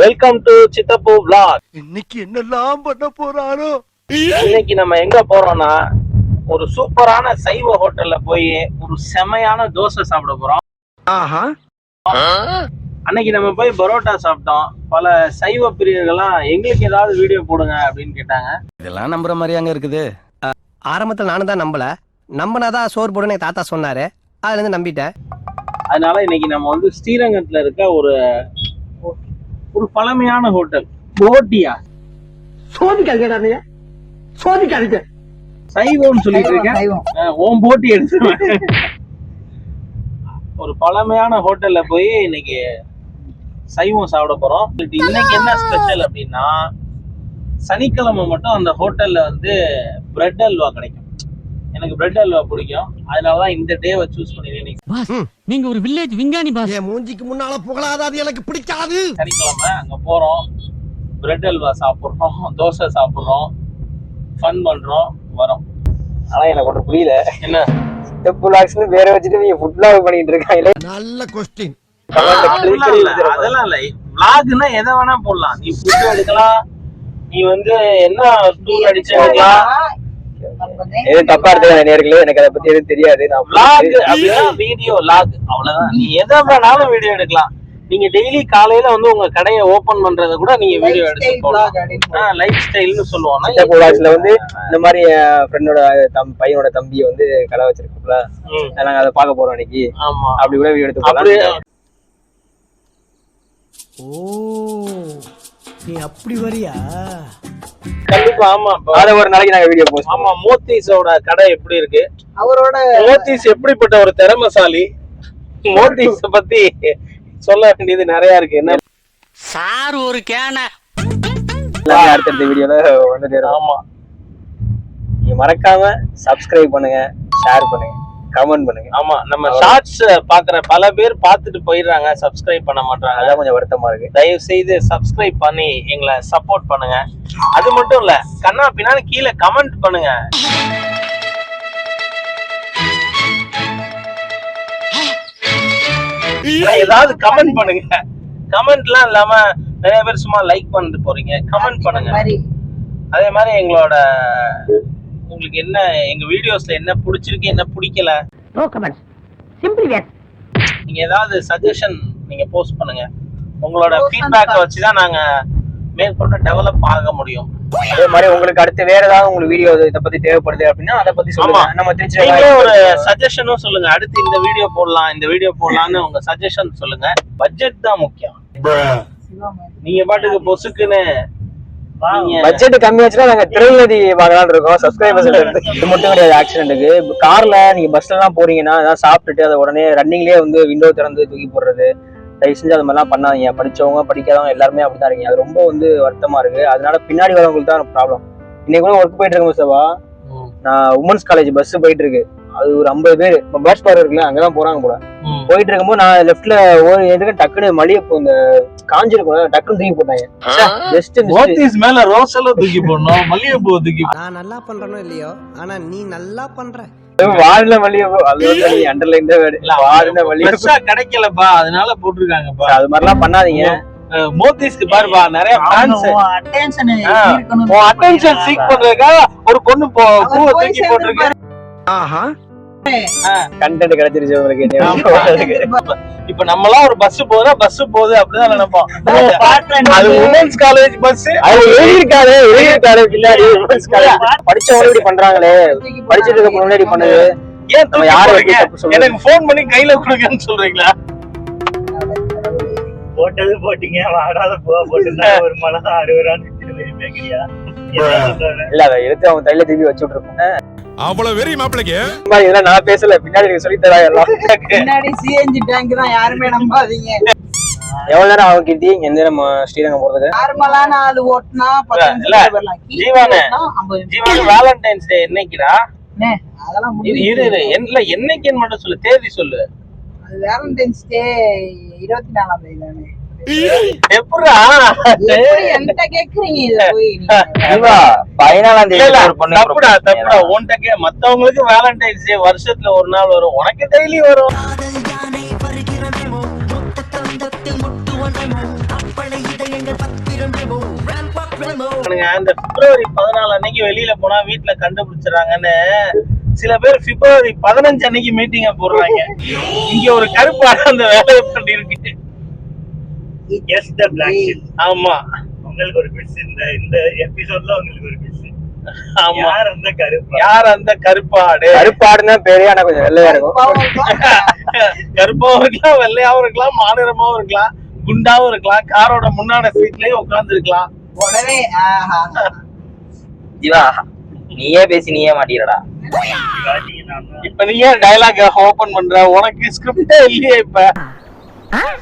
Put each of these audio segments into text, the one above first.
Welcome to சித்தப்பு vlog. இன்னைக்கு என்னெல்லாம் பண்ண போறாரோ. இன்னைக்கு நம்ம எங்க போறோம்னா ஒரு சூப்பரான சைவ ஹோட்டல்ல போய் ஒரு செமையான தோசை சாப்பிட போறோம். ஆஹா. அன்னைக்கு நம்ம போய் பரோட்டா சாப்பிட்டோம். பல சைவ பிரியர்கள்லாம் எங்களுக்கு ஏதாவது வீடியோ போடுங்க அப்படின்னு கேட்டாங்க. இதெல்லாம் நம்புற மாதிரியாங்க இருக்குது. ஆரம்பத்தில் நானும் தான் நம்பினாதான் சோறு போடுன்னு தாத்தா சொன்னாரு, அதுல இருந்து நம்பிட்டேன். அதனால இன்னைக்கு நம்ம வந்து ஸ்ரீரங்கத்துல இருக்க ஒரு பழமையான ஹோட்டல் போட்டியா சோதிக்காதீங்க சைவம்னு சொல்லிட்டு இருக்கேன். ஓம் போட்டி எடுத்துருவேன். ஒரு பழமையான ஹோட்டல்ல போய் இன்னைக்கு சைவம் சாப்பிட போறோம். இன்னைக்கு என்ன ஸ்பெஷல் அப்படின்னா, சனிக்கிழமை மட்டும் அந்த ஹோட்டல்ல வந்து பிரெட் அல்வா கிடைக்கும். எனக்கு பிரெட் அல்வா பிடிக்கும், அதனாலதான் இந்த டேவை சூஸ் பண்ணிருக்கேன். நீங்க ஒரு வில்லேஜ் விஞ்ஞானி பாஸ். என் மூஞ்சிக்கு முன்னால புகழாத, அது எனக்கு பிடிக்காது. சனிக்கிழமை அங்க போறோம், பிரெட் அல்வா சாப்பிடுறோம், தோசை சாப்பிடுறோம், ஃபன் பண்றோம், வரோம். ஆனா எனக்கு ஒன்று புரியல, என்ன வேற வச்சுட்டு நீங்க ஃபுட் vlog பண்ணிட்டு இருக்காங்க. நல்ல கொஸ்டின். அதெல்லாம் இல்ல, vlogனா எதை வேணா போடலாம். நீ ஃபுட் எடுக்கலாம், நீ வந்து என்ன டூர் அடிச்சு எடுக்கலாம். எதுவும் தப்பா எடுத்துக்காத நேர்களே, எனக்கு அதை பத்தி எதுவும் தெரியாது. vlog அப்படின்னா வீடியோ vlog அவ்வளவுதான். நீ எதை வேணாலும் வீடியோ எடுக்கலாம். நீங்க டெய்லி காலையில வந்து உங்க கடையை ஓபன் பண்றத கூட நீங்க வீடியோ எடுத்து போடலாம். லைஃப் ஸ்டைல்னு சொல்லுவோம். வந்து இந்த மாதிரி ஃப்ரெண்டோட பையனோட தம்பியை வந்து கடை வச்சிருக்கோம்ல, நாங்க அதை பார்க்க போறோம் இன்னைக்கு. ஆமா, அப்படி கூட வீடியோ எடுத்து போடலாம். ஓ, நீ அப்படி வரியா? கண்டிப்பா. ஆமா, அத ஒரு நாளைக்கு நாங்க வீடியோ போஸ்ட். ஆமா, மோத்தீஸோட கடை எப்படி இருக்கு, அவரோட மோத்தீஸ் எப்படிப்பட்ட ஒரு திறமைசாலி, மோத்தீஸ் பத்தி சொல்ல வேண்டியது நிறைய இருக்கு. என்ன சார் ஒரு கேன அடுத்தடுத்த வீடியோல வந்துட்டு. ஆமா, நீங்க மறக்காம சப்ஸ்கிரைப் பண்ணுங்க, ஷேர் பண்ணுங்க, கமெண்ட் பண்ணுங்க. ஆமா, நம்ம ஷார்ட்ஸ் பாக்குற பல பேர் பார்த்துட்டு போயிடுறாங்க, சப்ஸ்கிரைப் பண்ண மாட்டாங்க. அதான் கொஞ்சம் வருத்தமா இருக்கு. தயவு செய்து சப்ஸ்கிரைப் பண்ணி எங்களை சப்போர்ட் பண்ணுங்க. அது மட்டும் இல்ல, கண்ணா பின்னாடி கீழே கமெண்ட் பண்ணுங்க. ஏதாவது கமெண்ட் பண்ணுங்க. கமெண்ட்லாம் இல்லாம நிறைய பேர் சும்மா லைக் பண்ணிட்டு போறீங்க. கமெண்ட் பண்ணுங்க. அதே மாதிரி உங்களுக்கு என்ன, எங்க வீடியோஸ்ல என்ன பிடிச்சிருக்கு, என்ன பிடிக்கல, நீங்க ஏதாவது சஜஷன் நீங்க போஸ்ட் பண்ணுங்க. உங்களோட ஃபீட்பேக்கை வச்சுதான் நாங்க மேற்கொண்டு டெவலப் ஆக முடியும். அதே மாதிரி உங்களுக்கு அடுத்து வேற ஏதாவது உங்களுக்கு வீடியோ இதை பத்தி தேவைப்படுது அப்படின்னா அதை பத்தி சொல்லுங்க. நம்ம நீங்களே ஒரு சஜஷனும் சொல்லுங்க. அடுத்து இந்த வீடியோ போடலாம், இந்த வீடியோ போடலாம்னு உங்க சஜஷன் சொல்லுங்க. பட்ஜெட் தான் முக்கியம். நீங்க பாட்டுக்கு பொசுக்குன்னு பட்ஜெட் கம்மியாச்சுன்னா நாங்க திருநெல்வேலி வாங்கலாம்னு இருக்கோம். சப்ஸ்கிரைபர்ஸ் இது மட்டும் கிடையாது. ஆக்சிடென்ட்டுக்கு கார்ல நீங்க பஸ்ல எல்லாம் போறீங்கன்னா ஏதாவது சாப்பிட்டுட்டு அதை உடனே ரன்னிங்லயே வந்து விண்டோ திறந்து தூக்கி போடுறது, தயவு செஞ்சு அது மாதிரிலாம் பண்ணாதீங்க. படிச்சவங்க படிக்காதவங்க எல்லாருமே அப்படிதான் இருக்கீங்க. அது ரொம்ப வந்து வருத்தமா இருக்கு. அதனால பின்னாடி வரவங்களுக்கு தான் ப்ராப்ளம். இன்னைக்கு கூட ஒர்க் போயிட்டு இருக்கேன் சாவா, நான் உமன்ஸ் காலேஜ் பஸ் போயிட்டு இருக்கு. அது ஒரு 50 பேர் பஸ் பார் இருக்குல்ல, அங்கதான் போறாங்க போல. போயிட்டு இருக்கும்போது நான் லெப்ட்ல ஒரு எதுக்கு டக்குன்னு மல்லிகைப்பூ இந்த காஞ்சிருக்கும், டக்குன்னு தூக்கி போட்டாங்க. ஜஸ்ட் மோத்தீஸ் மேல ரோஸ் எல்லாம் தூக்கி போடணும், மல்லிகைப்பூ தூக்கி. நான் நல்லா பண்றனோ இல்லையோ, ஆனா நீ நல்லா பண்ற. வாடின மல்லிகைப்பூ, அது வந்து அண்டர்லைன் தான் வேடு. வாடின மல்லிகைப்பூ கிடைக்கலப்பா, அதனால போட்டிருக்காங்கப்பா. அது மாதிரிலாம் பண்ணாதீங்க. மோத்தீஸ்க்கு பாருப்பா, நிறைய ஃபேன்ஸ் அட்டென்ஷன் சீக் பண்றதுக்காக ஒரு பொண்ணு பூவை தூக்கி போட்டிருக்கு. ஆஹா, கண்டென்ட் கிடைச்சிருச்சு உங்களுக்கு. இப்ப நம்மளாம் ஒரு பஸ் போகுது அப்படிதான் நினைப்போம். அது உமன்ஸ் காலேஜ் பஸ். அது எழுதிருக்காரு பின்னாடி உமன்ஸ் காலேஜ். படிச்சவங்க இப்படி பண்றாங்களே, படிச்சிட்டு இருக்க முன்னாடி பண்ணது ஏன் தூக்கி போடுறீங்க? எனக்கு போன் பண்ணி கையில கொடுங்கன்னு சொல்றீங்களா? போட்டது போட்டீங்க, வாடாத பூவா போட்டுருந்தா ஒரு மழை 60 ரூபான்னு இல்ல, அதை எடுத்து அவங்க தையில திருப்பி வச்சு விட்டுருக்கோம். அவ்வளவு வெறி மாப்பிளைக்கு இதெல்லாம் நான் பேசல, பின்னாடி நீங்க சொல்லி தரா எல்லாம். பின்னாடி சிஎன்ஜி டேங்க் தான், யாருமே நம்பாதீங்க. எவ்வளவு நேரம் ஆகும் கீர்த்தி எந்த நம்ம ஸ்ரீரங்கம் போறதுக்கு? நார்மலான அது ஓட்டுனா 10 நிமிஷம் வரலாம். ஜீவானே, வேலண்டைன்ஸ் டே என்னைக்குடா? அதெல்லாம் என்னைக்குன்னு மட்டும் சொல்லு, தேதி சொல்லு. அது வேலண்டைன்ஸ் டே 24ஆம் தேதி தானே. எப்படா என்கிட்ட கேக்குறீங்க? இத போய் 14ஆம் தேதி தப்புடா. மத்தவங்களுக்கு வேலண்டைன்ஸ் டே வருஷத்துல ஒரு நாள் வரும், உனக்கு டெய்லி வரும். இந்த பிப்ரவரி 14 அன்னைக்கு வெளியில போனா வீட்டுல கண்டுபிடிச்சிடறாங்கன்னு சில பேர் பிப்ரவரி 15 அன்னைக்கு மீட்டிங்க போடுறாங்க. இங்க ஒரு கருப்பாடு அந்த வேலையை பண்ணிருக்கு. எஸ் த பிளாக் ஷிப். ஆமா, உங்களுக்கு ஒரு பிட்ஸ் இந்த எபிசோட்ல உங்களுக்கு ஒரு பிட்ஸ். ஆமா. யார் அந்த கருப்பு? யார் அந்த கருப்பாடு? கருப்பாடுன்னா பேரே ஆனா கொஞ்சம் வெள்ளையா இருக்கும். கருப்பாவும் இருக்கலாம், வெள்ளையாவும் இருக்கலாம், மாநிலமாவும் இருக்கலாம், குண்டாவும் இருக்கலாம், காரோட முன்னாடி சீட்லயே உட்கார்ந்து இருக்கலாம். உடனே ஜீவா நீயே பேசி நீயே மாட்டீரடா. இப்ப நீ ஏன் டயலாக் ஓபன் பண்ற? உனக்கு ஸ்கிரிப்டே இல்லையே இப்ப.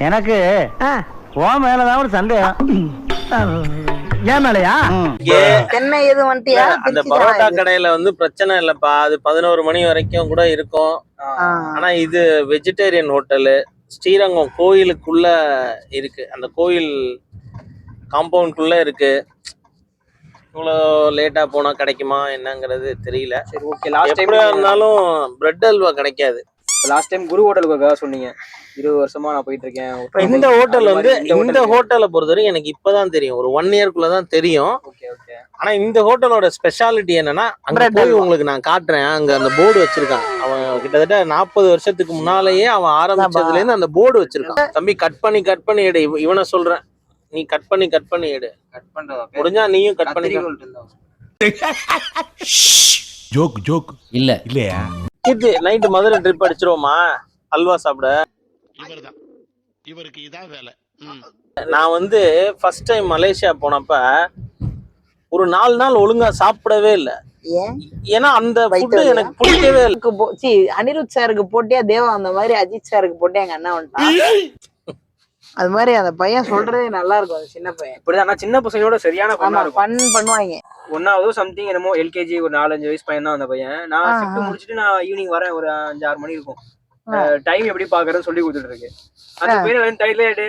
எனக்கு உன் மேலதான் ஒரு சந்தேகம். ஏன் மேலையா? சென்னை எது வந்துட்டியா? அந்த பரோட்டா கடையில வந்து பிரச்சனை இல்லப்பா, அது 11 மணி வரைக்கும் கூட இருக்கும். ஆனா இது வெஜிடேரியன் ஹோட்டலு, ஸ்ரீரங்கம் கோயிலுக்குள்ள இருக்கு, அந்த கோயில் காம்பவுண்ட்குள்ள இருக்கு. இவ்வளோ லேட்டா போனா கிடைக்குமா என்னங்கிறது தெரியல. சரி ஓகே. லாஸ்ட் டைம் எப்படியா இருந்தாலும் பிரெட் அல்வா கிடைக்காது. லாஸ்ட் டைம் குரு ஹோட்டலுக்காக சொன்னீங்க. 20 வருஷமா நான் போயிட்டு இருக்கேன். இந்த ஹோட்டல் வந்து இந்த ஹோட்டலை பொறுத்தவரைக்கும் எனக்கு இப்பதான் தெரியும், ஒரு 1 இயர்க்குள்ளதான் தெரியும். Okay okay. ஆனா இந்த ஹோட்டலோட ஸ்பெஷாலிட்டி என்னன்னா, அங்க போய் உங்களுக்கு நான் காட்டுறேன். அங்க அந்த போர்டு வச்சிருக்கான். அவன் கிட்டத்தட்ட 40 வருஷத்துக்கு முன்னாலேயே அவன் ஆரம்பிச்சதுல இருந்து அந்த போர்டு வச்சிருக்கான். தம்பி கட் பண்ணி எடு. இவனை சொல்றேன், நீ கட் பண்ணி எடு. கட் பண்றதா முடிஞ்சா நீயும் கட் பண்ணி. ஜோக் ஜோக் இல்ல இல்லையா? இது நைட்டு மதுரை ட்ரிப் அடிச்சிருவோமா அல்வா சாப்பிட? இவருக்கு இதான் வேலை. நான் வந்து ஃபர்ஸ்ட் டைம் மலேசியா போனப்ப ஒரு 4 நாள் ஒழுங்கா சாப்பிடவே இல்லை. ஏன்னா அந்த ஃபுட் எனக்கு பிடிக்கவே இல்லை. அனிருத் சாருக்கு போட்டியா தேவா அந்த மாதிரி அஜித் சாருக்கு போட்டியா எங்க அண்ணா வந்துட்டான். அது மாதிரி அந்த பையன் சொல்றதே நல்லா இருக்கும். அது சின்ன பையன் இப்படிதான். ஆனா சின்ன பசங்களோட சரியான ஃபன் பண்ணுவாங்க. ஒன்னாவது சம்திங் என்னமோ எல்கேஜி ஒரு 4-5 வயசு பையன் தான் அந்த பையன். நான் ஷிஃப்ட் முடிச்சுட்டு நான் ஈவினிங் வரேன், ஒரு 5-6 மணி இருக்கும். டைம் எப்படி பாக்குறதுன்னு சொல்லி கொடுத்துட்டு இருக்கு. அந்த பையன் டைலடு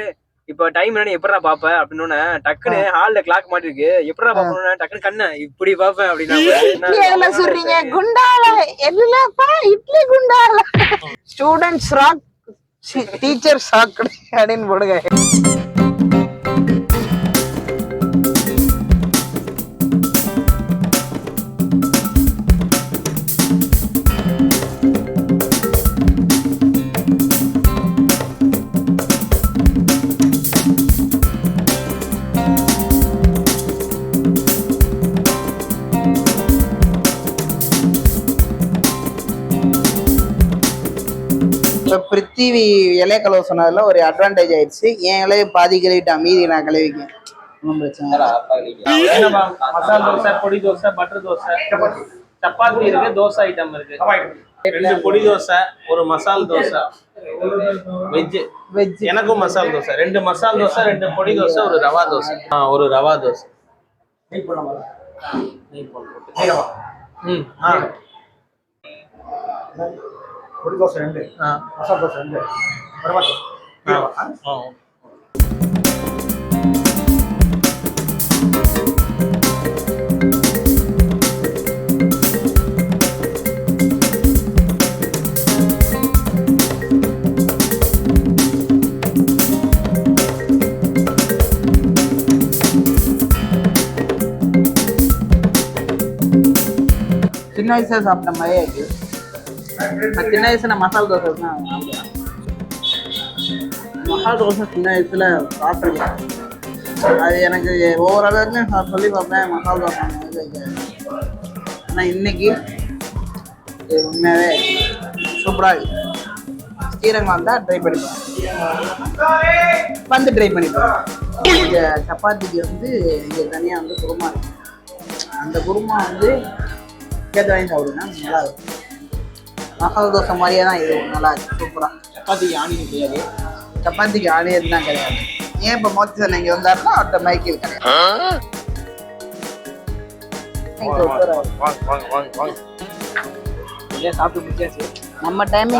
இப்ப டைம் என்னன்னு எப்படா பாப்ப அப்படின்னு டக்குன்னு ஹால்ல கிளாக் மாட்டி இருக்கு. எப்படா பாப்பணும் டக்குன்னு கண்ண இப்படி பாப்பேன் அப்படின்னா சொல்றீங்க குண்டால இல்லப்பா இட்லி குண்டால ஸ்டூடெண்ட்ஸ் ராக் டீச்சர் ராக் அப்படின்னு போடுங்க. பிருத்திவி இலைய கழுவ சொன்னதுல ஒரு அட்வான்டேஜ் ஆயிடுச்சு. என் இலைய பாதி கழுவிட்டா, மீதி நான் கழுவிக்கேன். ஒன்றும் பிரச்சனை இல்லை. மசாலா தோசை, பொடி தோசை, பட்டர் தோசை, சப்பாத்தி இருக்கு, தோசை ஐட்டம் இருக்கு. 2 பொடி தோசை, ஒரு மசால் தோசை, வெஜ். எனக்கும் மசால் தோசை, 2 மசால் தோசை, 2 பொடி தோசை, ஒரு ரவா தோசை. ஒரு ரவா தோசை. பொடி தோசை 2, மசாலா தோசை 2, ரவா தோசை. சின்ன வயசுல சாப்பிட்ட மாதிரியே இருக்கு. சின்ன வயசுல மசாலா தோசை தான் மசாலா தோசை சின்ன வயசுல சாப்பிட்ருக்கேன். அது எனக்கு ஒவ்வொரு அளவுக்கு நான் சொல்லி பார்ப்பேன் மசாலா தோசை. ஆனால் இன்னைக்கு உண்மையாகவே சூப்பராக இருக்கு. ஸ்ரீரங்கம் வந்தால் ட்ரை பண்ணிப்பேன், வந்து ட்ரை பண்ணிப்பேன். இங்கே சப்பாத்திக்கு வந்து இங்கே தனியாக வந்து குருமா இருக்கு. அந்த குருமா வந்து கேட்டு வாங்கி சாப்பிடுங்கன்னா நல்லா இருக்கும். மசாலா தோசை மாதிரியே தான் இது, நல்லா இருக்கு, சூப்பராக. சப்பாத்திக்கு ஆனியன் கிடையாது, சப்பாத்திக்கு ஆனியன் தான் கிடையாது. ஏன் இப்போ மோத்தி சார் இங்கே வந்தாருன்னா அவர்கிட்ட மைக்கில் கிடையாது. சாப்பிட்டு முடிச்சாச்சு. நம்ம டைம்